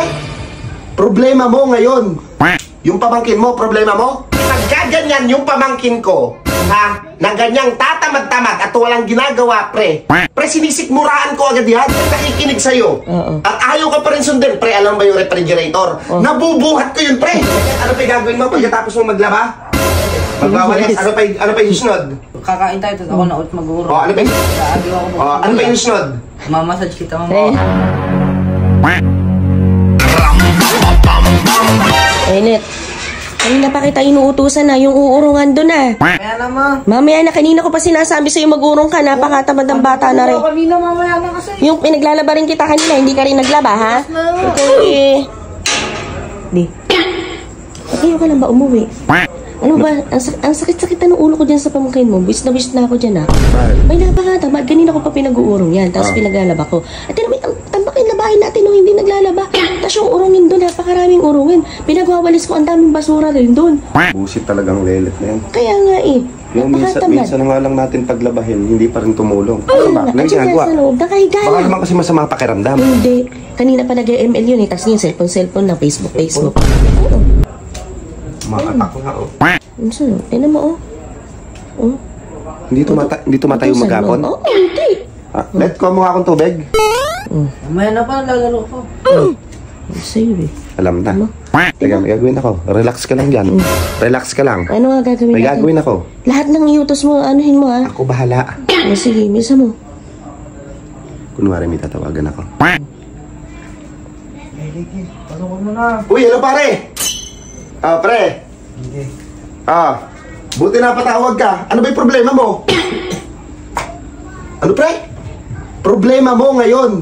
pre? Problema mo ngayon. Yung pamangkin mo, problema mo? Pagkaganyan yung pamangkin ko, ha? Na ganyang tatamad-tamad at walang ginagawa, pre. Pre, sinisikmuraan ko agad yan. Nakikinig sa'yo. At ayaw ka pa rin sundin. Pre, alam ba yung refrigerator? Nabubuhat ko yun, pre. Ano pa yung gagawin mo pagkatapos mo maglaba? Magwawalis. Ano pa yung sunod? Kakain tayo, tapos ako na ulit mag-uuro. Oh, ano pa yung... ano pa yung sunod? Mamassage kita, mama. Enet, kanina pa kita inuutusan na yung uurungan doon na. Kaya naman. Mamaya na, kanina ko pa sinasabi sa'yo mag-urong ka, napakatamad ng bata na rin. Kanina, mamaya na kasi. Yung pinaglalaba rin kita kanina, hindi ka rin naglaba, ha? Ikaw eh. Di. Ayaw ka lang ba umuwi? Ano ba, ang sakit-sakit na ng ulo ko dyan sa pamangkin mo. Wish na ako dyan, ha? May napakatamad. Ganina ko pa pinag-uurong yan, tapos pinaglalaba ko. At tinamay, tambakin labahin natin nung hindi naglalaba. Tapos yung urungin doon, napakaraming urungin. Pinagwawalis ko, ang daming basura rin doon. Busit talagang lelet na yan. Kaya nga eh. Yung minsan na nga lang natin paglabahin, hindi pa rin tumulong. Ano ba? nga, ginagawa? Sa loob, nakahiga Baka na. naman kasi masama pakiramdam. Hindi. Kanina pa nag-ML yun eh. Tapos yung cellphone lang, Facebook. Oo. Makatak nga, oh. Ano sa'yo? Tignan mo, oh. Oh. Hindi tumatayo maghapon? Oo, hindi. Let ko mo akong tubig. Mamaya na pa, lalaro ko. Sa'yo eh. Alam na. Teka, may gagawin ako. Relax ka lang dyan. Relax ka lang. Ano nga gagawin May natin? gagawin ako. Lahat ng iutos mo, anuhin mo ha. Ako bahala. Sige, misa mo. Kunwari may tatawagan ako. Pasok mo na. Uy, hello pare! Pre. Buti na patawag ka. Ano ba yung problema mo? Ano pre? Problema mo ngayon.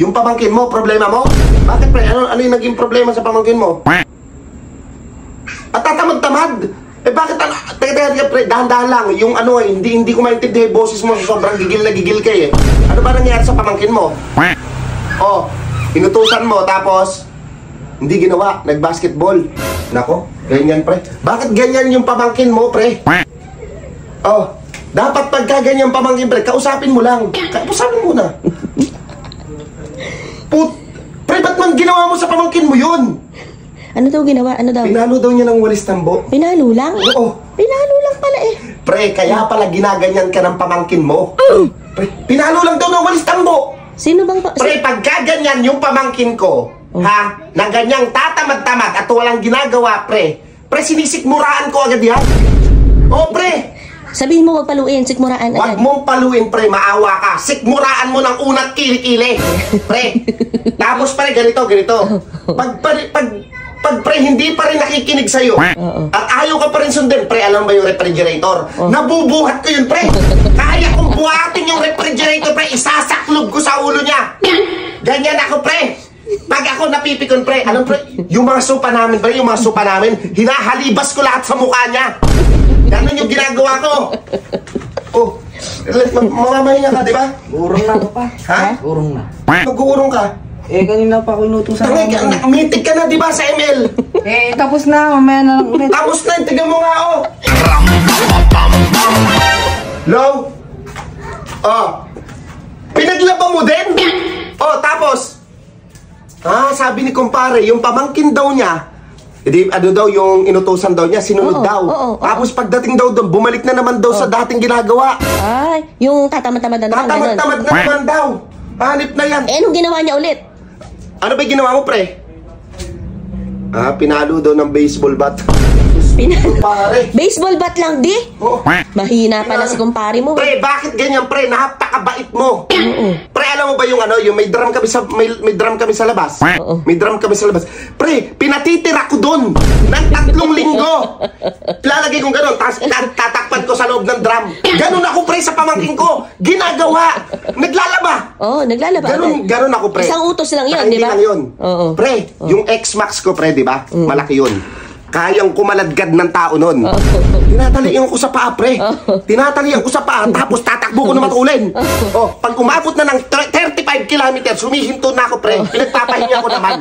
Yung pamangkin mo, problema mo? Bakit pre? Ano yung naging problema sa pamangkin mo? At tatamad-tamad. Eh bakit teka pre, dahan-dahan lang. Yung ano eh, hindi ko maintindihan yung boses mo. Sobrang gigil na gigil ka eh. Ano ba nangyari sa pamangkin mo? Oh, inutusan mo tapos hindi ginawa, nag-basketball. Nako, ganyan pre. Bakit ganyan yung pamangkin mo pre? Oh, dapat pagka ganyan pamangkin pre, kausapin mo lang. Kausapin mo na. Pre, ba't man ginawa mo sa pamangkin mo yun? Ano daw ginawa? Ano daw? Pinalo daw niya ng walis tambo. Pinalo lang? Oo. Pinalo lang pala eh. Pre, kaya pala ginaganyan ka ng pamangkin mo. Pre, pinalo lang daw ng walis tambo. Sino bang Pre, pagka ganyan yung pamangkin ko, ha? Na ganyang tatamad-tamad at walang ginagawa, pre. Pre, sinisikmuraan ko agad yan. Oh, pre. Sabihin mo wag paluin, sikmuraan agad. Wag mong paluin, pre, maawa ka. Sikmuraan mo ng unat kili-kili. Pre. Tapos, pre, ganito. Pag pre, hindi pa rin nakikinig sa'yo. At ayaw ka pa rin sundin, pre, alam ba yung refrigerator? Nabubuhat ko yun, pre. Kaya kong buhatin yung refrigerator, pre, isasaklob ko sa ulo niya. Ganyan ako, pre. Pag ako napipikon, pre, alam pre, yung mga sopa namin, hinahalibas ko lahat sa mukha niya. Ganun yung ginagawa ko. Oh, mamamahinga ka, di ba? Urong na ako pa. Ha? Urong na. Mag-uurong ka. Eh, kanina pa ako inutusan. Mitig ka na, di ba, sa ML? Eh, tapos na. Mamaya na lang ulit. Tapos na, tignan mo nga, oh. Low. Oh. Pinaglaba mo din? Oh, tapos? Sabi ni kumpare, yung pamangkin daw niya, ano daw, yung inutusan daw niya, sinunod daw. Tapos pagdating daw doon, bumalik na naman daw sa dating ginagawa. Ay, yung tatamad-tamad na naman. Tatamad-tamad na naman daw. Hanip na yan. Eh, anong ginawa niya ulit? Ano ba ginawa mo, pre? Pinalo daw ng baseball bat. Kumpare. Baseball bat lang, di? Oh. Mahina pala si kumpare mo. Pre, bakit ganyan, pre? Napakabait mo. Pre, alam mo ba yung ano, yung may drum kami sa labas? May drum kami sa labas. Pre, pinatitira ko doon ng 3 linggo. Lalagay kong gano'n, tapos tatakpan ko sa loob ng drum. Ganon ako, pre, sa pamangking ko. Ginagawa. Naglalaba. Naglalaba. Ganon ako, pre. Isang utos lang yun, di ba? Hindi lang yun. Pre, yung X-Max ko, pre, di ba? Malaki yun. Kayang kumaladgad ng tao nun. Tinatalian ko sa paa, pre. Tinatalian ko sa paa, tapos tatakbo ko naman ulin. Pag umabot na ng 35 kilometers, humihinto na ako, pre. Pinagpapahinga ko naman.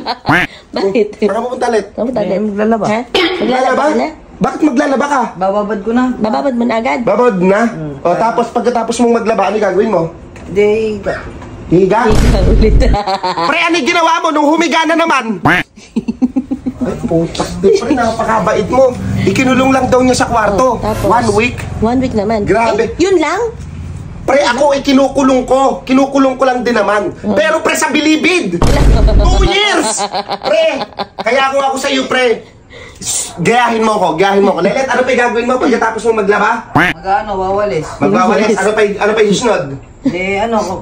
Bakit? Para pupunta ulit. Maglalaba. Ha? Maglalaba ka na? Bakit maglalaba ka? Bababad ko na. Bababad mo na agad? Babad na? Tapos pagkatapos mong maglaba, ano gagawin mo? Hindi, Higa? Higa ulit. Pre, ano yung ginawa mo nung humiga na naman? Ay, putak din. Pre, napakabait mo. Ikinulong lang daw niya sa kwarto. Tapos? 1 week. 1 week naman. Grabe. Eh, yun lang? Pre, ako ay kinukulong ko. Kinukulong ko lang din naman. Pero pre, sa bilibid. 2 years. Pre, kaya ako sa'yo, pre. Gayahin mo ko. Lelet, ano pa yung gagawin mo pagkatapos mo maglaba? Mag-ano, wawalis. Magwawalis. Ano pa yung susunod?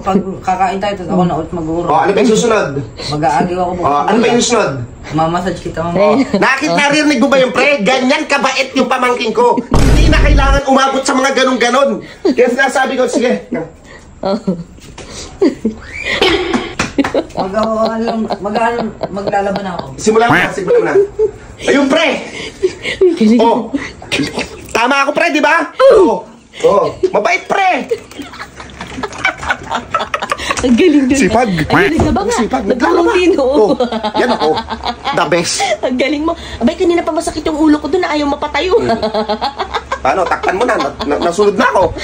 Pag kakain tayo, tapos ako na ulit mag-uuro. Ano pa yung susunod? Mag-aagaw ako. Ano pa yung susunod? Mamassage kita, mama. Narinig mo ba yung pre? Ganyan kabait yung pamangking ko. Hindi na kailangan umabot sa mga ganon-ganon. Kaya sinasabi ko, sige. Maglalaban ako. Simulan mo na. Ayun, pre! Oh, tama ako, pre, di ba? Oh, mabait, pre! Ang galing doon. Sipag. Ang galing na ba nga? Sipag. Naglalaro. Oh, yan ako. The best. Ang galing mo. Abay, kanina pa masakit yung ulo ko doon na ayaw mapatayo. Paano, takpan mo na. Nasunod na ako.